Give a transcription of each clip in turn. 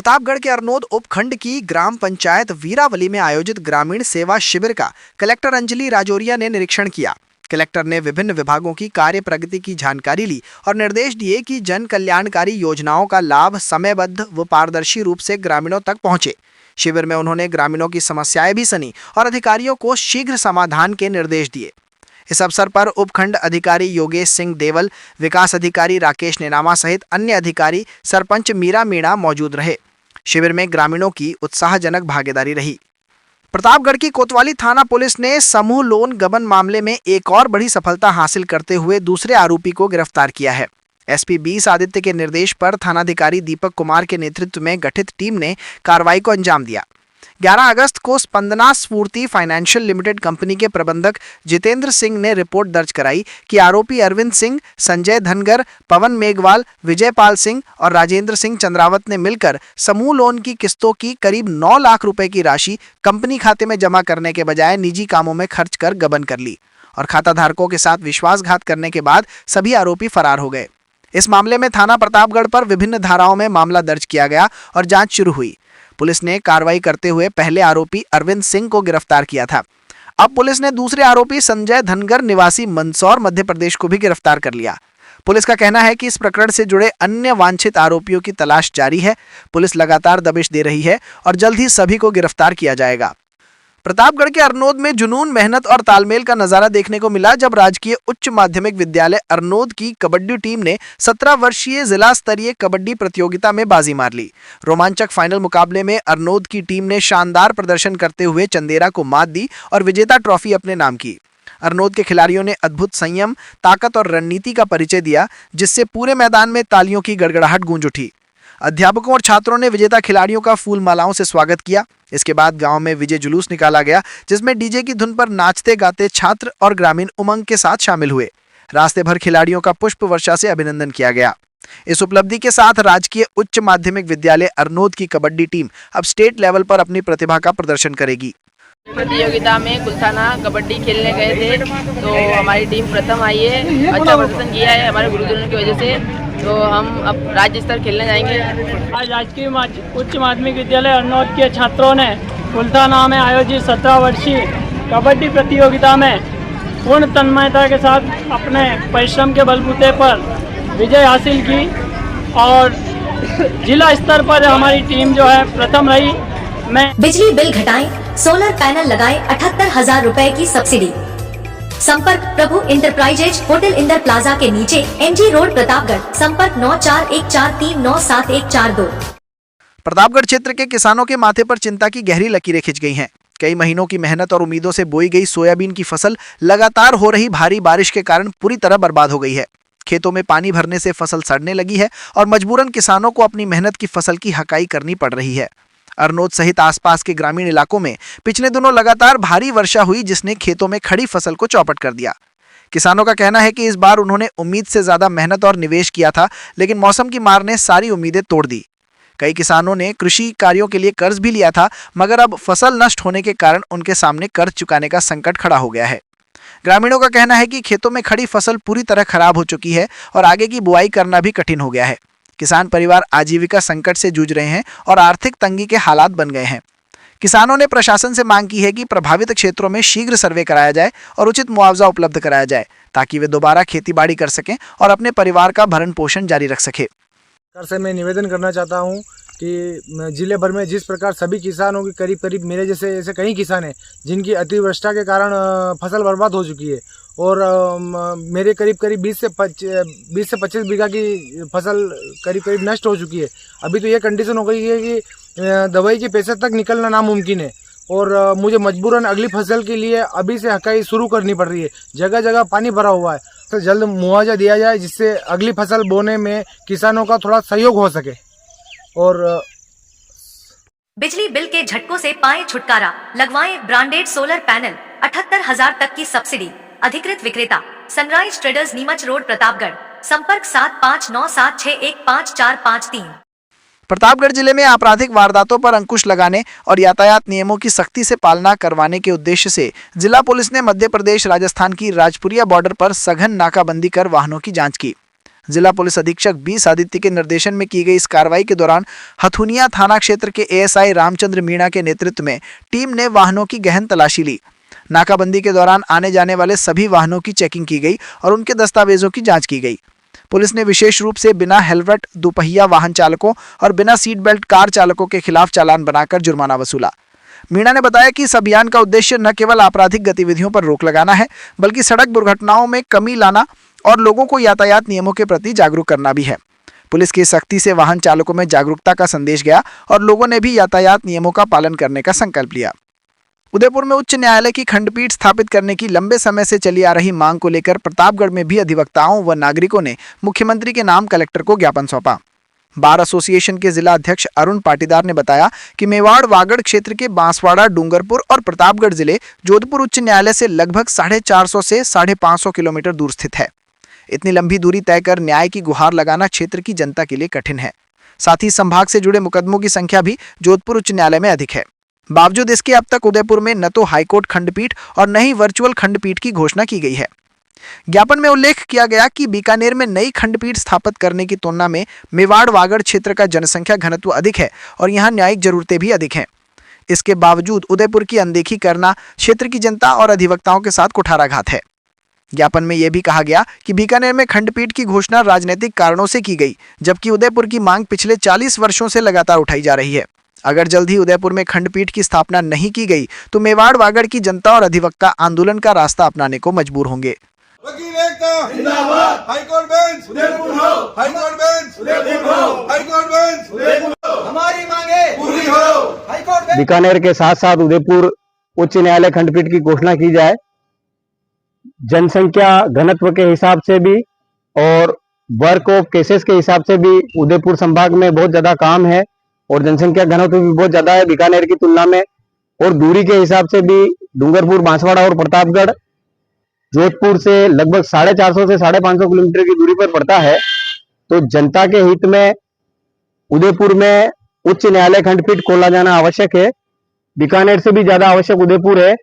प्रतापगढ़ के अरनोद उपखंड की ग्राम पंचायत वीरावली में आयोजित ग्रामीण सेवा शिविर का कलेक्टर अंजलि राजौरिया ने निरीक्षण किया। कलेक्टर ने विभिन्न विभागों की कार्य प्रगति की जानकारी ली और निर्देश दिए कि जन कल्याणकारी योजनाओं का लाभ समयबद्ध व पारदर्शी रूप से ग्रामीणों तक पहुंचे। शिविर में उन्होंने ग्रामीणों की समस्याएं भी सुनी और अधिकारियों को शीघ्र समाधान के निर्देश दिए। इस अवसर पर उपखंड अधिकारी योगेश सिंह देवल, विकास अधिकारी राकेश नेनामा सहित अन्य अधिकारी, सरपंच मीरा मीणा मौजूद रहे। शिविर में ग्रामीणों की उत्साहजनक भागीदारी रही। प्रतापगढ़ की कोतवाली थाना पुलिस ने समूह लोन गबन मामले में एक और बड़ी सफलता हासिल करते हुए दूसरे आरोपी को गिरफ्तार किया है। एसपी 20 आदित्य के निर्देश पर थानाधिकारी दीपक कुमार के नेतृत्व में गठित टीम ने कार्रवाई को अंजाम दिया। 11 अगस्त को स्पंदना स्फूर्ति फाइनेंशियल लिमिटेड कंपनी के प्रबंधक जितेंद्र सिंह ने रिपोर्ट दर्ज कराई कि आरोपी अरविंद सिंह, संजय धनगर, पवन मेघवाल, विजयपाल सिंह और राजेंद्र सिंह चंद्रावत ने मिलकर समूह लोन की किस्तों की करीब 9 लाख रुपए की राशि कंपनी खाते में जमा करने के बजाय निजी कामों में खर्च कर गबन कर ली और खाताधारकों के साथ विश्वासघात करने के बाद सभी आरोपी फरार हो गए। इस मामले में थाना प्रतापगढ़ पर विभिन्न धाराओं में मामला दर्ज किया गया और जांच शुरू हुई। पुलिस ने कार्रवाई करते हुए पहले आरोपी अरविंद सिंह को गिरफ्तार किया था। अब पुलिस ने दूसरे आरोपी संजय धनगर निवासी मंदसौर मध्य प्रदेश को भी गिरफ्तार कर लिया। पुलिस का कहना है कि इस प्रकरण से जुड़े अन्य वांछित आरोपियों की तलाश जारी है। पुलिस लगातार दबिश दे रही है और जल्द ही सभी को गिरफ्तार किया जाएगा। प्रतापगढ़ के अरनोद में जुनून, मेहनत और तालमेल का नजारा देखने को मिला जब राजकीय उच्च माध्यमिक विद्यालय अरनोद की कबड्डी टीम ने 17 वर्षीय जिला स्तरीय कबड्डी प्रतियोगिता में बाजी मार ली। रोमांचक फाइनल मुकाबले में अरनोद की टीम ने शानदार प्रदर्शन करते हुए चंदेरा को मात दी और विजेता ट्रॉफी अपने नाम की। अरनोद के खिलाड़ियों ने अद्भुत संयम, ताकत और रणनीति का परिचय दिया, जिससे पूरे मैदान में तालियों की गड़गड़ाहट गूंज उठी। अध्यापकों और छात्रों ने विजेता खिलाड़ियों का फूल मालाओं से स्वागत किया। इसके बाद गांव में विजय जुलूस निकाला गया, जिसमें डीजे की धुन पर नाचते गाते छात्र और ग्रामीण उमंग के साथ शामिल हुए। रास्ते भर खिलाड़ियों का पुष्प वर्षा से अभिनंदन किया गया। इस उपलब्धि के साथ राजकीय उच्च माध्यमिक विद्यालय अरनोद की कबड्डी टीम अब स्टेट लेवल पर अपनी प्रतिभा का प्रदर्शन करेगी। प्रतियोगिता में कुलथाना कबड्डी खेलने गए थे तो हमारी टीम प्रथम आई है। अच्छा प्रदर्शन किया है हमारे गुरुजनों की वजह से। तो हम अब राज्य स्तर खेलने जाएंगे। आज राजकीय उच्च माध्यमिक विद्यालय अरनोद के छात्रों ने कुलथाना में आयोजित 17 वर्षीय कबड्डी प्रतियोगिता में पूर्ण तन्मयता के साथ अपने परिश्रम के बलबूते पर विजय हासिल की और जिला स्तर पर हमारी टीम जो है प्रथम रही। बिजली बिल घटाएं, सोलर पैनल लगाएं, 78,000 रुपए की सब्सिडी। संपर्क प्रभु इंटरप्राइजेज, होटल इंदर प्लाजा के नीचे, एमजी रोड, प्रतापगढ़। संपर्क 9414397142। प्रतापगढ़ क्षेत्र के किसानों के माथे पर चिंता की गहरी लकीरें खिंच गई हैं। कई महीनों की मेहनत और उम्मीदों से बोई गई सोयाबीन की फसल लगातार हो रही भारी बारिश के कारण पूरी तरह बर्बाद हो गई है। खेतों में पानी भरने से फसल सड़ने लगी है और मजबूरन किसानों को अपनी मेहनत की फसल की हकाई करनी पड़ रही है। अरनोद सहित आसपास के ग्रामीण इलाकों में पिछले दिनों लगातार भारी वर्षा हुई, जिसने खेतों में खड़ी फसल को चौपट कर दिया। किसानों का कहना है कि इस बार उन्होंने उम्मीद से ज्यादा मेहनत और निवेश किया था, लेकिन मौसम की मार ने सारी उम्मीदें तोड़ दी। कई किसानों ने कृषि कार्यों के लिए कर्ज भी लिया था, मगर अब फसल नष्ट होने के कारण उनके सामने कर्ज चुकाने का संकट खड़ा हो गया है। ग्रामीणों का कहना है कि खेतों में खड़ी फसल पूरी तरह खराब हो चुकी है और आगे की बुआई करना भी कठिन हो गया है। किसान परिवार आजीविका संकट से जूझ रहे हैं और आर्थिक तंगी के हालात बन गए हैं। किसानों ने प्रशासन से मांग की है कि प्रभावित क्षेत्रों में शीघ्र सर्वे कराया जाए और उचित मुआवजा उपलब्ध कराया जाए, ताकि वे दोबारा खेती-बाड़ी कर सकें और अपने परिवार का भरण पोषण जारी रख सके। सरकार से मैं निवेदन करना चाहता हूं कि जिले भर में जिस प्रकार सभी किसानों की करीब मेरे जैसे ऐसे कई किसान हैं जिनकी अतिवृष्टि के कारण फसल बर्बाद हो चुकी है और मेरे करीब 20 से 25 बीघा की फसल करीब नष्ट हो चुकी है। अभी तो ये कंडीशन हो गई है कि दवाई के पैसे तक निकलना नामुमकिन है और मुझे मजबूरन अगली फसल के लिए अभी से हकाई शुरू करनी पड़ रही है। जगह जगह पानी भरा हुआ है, तो जल्द मुआवजा दिया जाए जिससे अगली फसल बोने में किसानों का थोड़ा सहयोग हो सके। और बिजली बिल के झटकों से पाएं छुटकारा, लगवाएं ब्रांडेड सोलर पैनल, 78,000 तक की सब्सिडी। अधिकृत विक्रेता sunrise traders, Neemuch road, Pratapgarh. संपर्क 7597615453। प्रतापगढ़ जिले में आपराधिक वारदातों पर अंकुश लगाने और यातायात नियमों की सख्ती से पालना करवाने के उद्देश्य से जिला पुलिस ने मध्य प्रदेश राजस्थान की राजपुरिया बॉर्डर पर सघन नाकाबंदी कर वाहनों की जांच की। जिला पुलिस अधीक्षक बी सादित्य के निर्देशन में की गई इस कार्रवाई के दौरान हथुनिया थाना क्षेत्र के एएसआई रामचंद्र मीणा के नेतृत्व में टीम ने वाहनों की गहन तलाशी ली। नाकाबंदी के दौरान आने जाने वाले सभी वाहनों की चेकिंग की गई और उनके दस्तावेजों की जांच की गई। पुलिस ने विशेष रूप से बिना हेलमेट दोपहिया वाहन चालकों और बिना सीट बेल्ट कार चालकों के खिलाफ चालान बनाकर जुर्माना वसूला। मीणा ने बताया कि इस अभियान का उद्देश्य न केवल आपराधिक गतिविधियों पर रोक लगाना है, बल्कि सड़क दुर्घटनाओं में कमी लाना और लोगों को यातायात नियमों के प्रति जागरूक करना भी है। पुलिस की सख्ती से वाहन चालकों में जागरूकता का संदेश गया और लोगों ने भी यातायात नियमों का पालन करने का संकल्प लिया। उदयपुर में उच्च न्यायालय की खंडपीठ स्थापित करने की लंबे समय से चली आ रही मांग को लेकर प्रतापगढ़ में भी अधिवक्ताओं व नागरिकों ने मुख्यमंत्री के नाम कलेक्टर को ज्ञापन सौंपा। बार एसोसिएशन के जिला अध्यक्ष अरुण पाटीदार ने बताया कि मेवाड़ वागड़ क्षेत्र के बांसवाड़ा, डूंगरपुर और प्रतापगढ़ जिले जोधपुर उच्च न्यायालय से लगभग 450 से 550 किलोमीटर दूर स्थित है। इतनी लंबी दूरी तय कर न्याय की गुहार लगाना क्षेत्र की जनता के लिए कठिन है। साथ ही संभाग से जुड़े मुकदमों की संख्या भी जोधपुर उच्च न्यायालय में अधिक है। बावजूद इसके अब तक उदयपुर में न तो हाईकोर्ट खंडपीठ और न ही वर्चुअल खंडपीठ की घोषणा की गई है। ज्ञापन में उल्लेख किया गया कि बीकानेर में नई खंडपीठ स्थापित करने की तुलना में मेवाड़ वागड़ क्षेत्र का जनसंख्या घनत्व अधिक है और यहाँ न्यायिक जरूरतें भी अधिक हैं। इसके बावजूद उदयपुर की अनदेखी करना क्षेत्र की जनता और अधिवक्ताओं के साथ कुठाराघात है। ज्ञापन में यह भी कहा गया कि बीकानेर में खंडपीठ की घोषणा राजनीतिक कारणों से की गई, जबकि उदयपुर की मांग पिछले 40 वर्षों से लगातार उठाई जा रही है। अगर जल्द ही उदयपुर में खंडपीठ की स्थापना नहीं की गई तो मेवाड़ वागड़ की जनता और अधिवक्ता आंदोलन का रास्ता अपनाने को मजबूर होंगे। वकील एकता जिंदाबाद, हाईकोर्ट बेंच उदयपुर हो, हाईकोर्ट बेंच उदयपुर हो, हाईकोर्ट बेंच उदयपुर हो, हमारी मांगे पूरी हो, हाईकोर्ट बेंच। बीकानेर के साथ साथ उदयपुर उच्च न्यायालय खंडपीठ की घोषणा की जाए। जनसंख्या घनत्व के हिसाब से भी और वर्क ऑफ केसेस के हिसाब से भी उदयपुर संभाग में बहुत ज्यादा काम है और जनसंख्या घनत्व भी बहुत ज्यादा है बीकानेर की तुलना में। और दूरी के हिसाब से भी डूंगरपुर, बांसवाड़ा और प्रतापगढ़ जोधपुर से लगभग 450 से 550 किलोमीटर की दूरी पर पड़ता है। तो जनता के हित में उदयपुर में उच्च न्यायालय खंडपीठ खोला जाना आवश्यक है। बीकानेर से भी ज्यादा आवश्यक उदयपुर है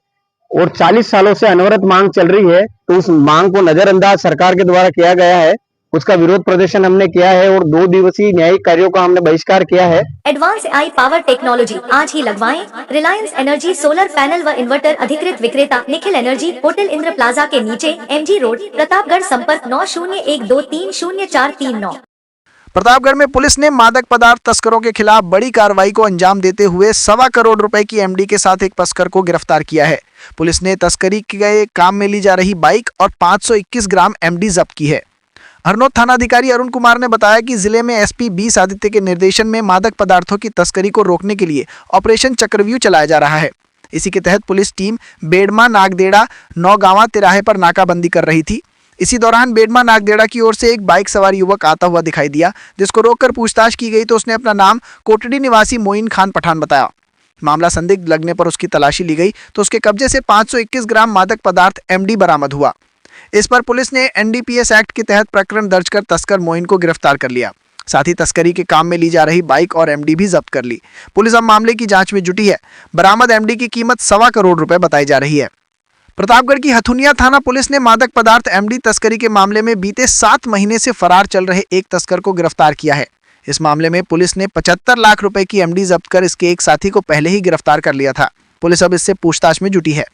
और 40 सालों से अनवरत मांग चल रही है। तो उस मांग को नजरअंदाज सरकार के द्वारा किया गया है। उसका विरोध प्रदर्शन हमने किया है और 2 दिवसीय न्यायिक कार्यों का हमने बहिष्कार किया है। एडवांस AI पावर टेक्नोलॉजी आज ही लगवाएं। रिलायंस एनर्जी सोलर पैनल व इन्वर्टर अधिकृत विक्रेता Nikhil energy, hotel Indra plaza के नीचे, MG रोड, प्रतापगढ़। संपर्क 9012300439। प्रतापगढ़ में पुलिस ने मादक पदार्थ तस्करों के खिलाफ बड़ी कार्रवाई को अंजाम देते हुए 1.25 करोड़ रुपए की MD के साथ एक तस्कर को गिरफ्तार किया है। पुलिस ने तस्करी के काम में ली जा रही बाइक और 521 ग्राम MD जब्त की है। हरनौत थानाधिकारी अरुण कुमार ने बताया कि जिले में SP बी सादित्य के निर्देशन में मादक पदार्थों की तस्करी को रोकने के लिए ऑपरेशन चक्रव्यूह चलाया जा रहा है। इसी के तहत पुलिस टीम बेड़मा नागदेड़ा नौगांवा तिराहे पर नाकाबंदी कर रही थी। इसी दौरान बेड़मा नागदेड़ा की ओर से एक बाइक सवार युवक आता हुआ दिखाई दिया, जिसको रोककर पूछताछ की गई तो उसने अपना नाम कोटड़ी निवासी मोइन खान पठान बताया। मामला संदिग्ध लगने पर उसकी तलाशी ली गई तो उसके कब्जे से 521 ग्राम मादक पदार्थ MD बरामद हुआ। इस पर पुलिस ने NDPS एक्ट के तहत प्रकरण दर्ज कर तस्कर मोइन को गिरफ्तार कर लिया। साथ ही तस्करी के काम में ली जा रही बाइक और MD भी जब्त कर ली। पुलिस अब मामले की जांच में जुटी है। बरामद MD की कीमत 1.25 करोड़ रुपए बताई जा रही है। प्रतापगढ़ की हथुनिया थाना पुलिस ने मादक पदार्थ MD तस्करी के मामले में बीते 7 महीने से फरार चल रहे एक तस्कर को गिरफ्तार किया है। इस मामले में पुलिस ने 75 लाख रुपए की MD जब्त कर इसके एक साथी को पहले ही गिरफ्तार कर लिया था। पुलिस अब इससे पूछताछ में जुटी है।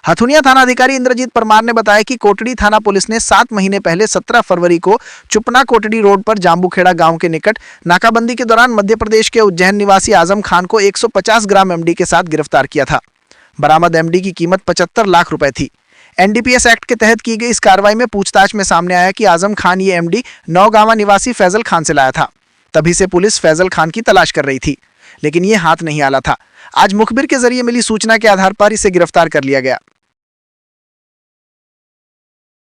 हथुनिया थाना अधिकारी इंद्रजीत परमार ने बताया कि कोटड़ी थाना पुलिस ने 7 महीने पहले 17 फरवरी को चुपना कोटड़ी रोड पर जाम्बूखेड़ा गांव के निकट नाकाबंदी के दौरान मध्य प्रदेश के उज्जैन निवासी आजम खान को 150 ग्राम MD के साथ गिरफ्तार किया था। बरामद MD की कीमत 75 लाख रुपए थी। NDPS एक्ट के तहत की गई इस कार्रवाई में पूछताछ में सामने आया कि आजम खान ये MD नौगांवा निवासी फैजल खान से लाया था। तभी से पुलिस फैजल खान की तलाश कर रही थी, लेकिन ये हाथ नहीं आला था। आज मुखबिर के जरिए मिली सूचना के आधार पर इसे गिरफ्तार कर लिया गया।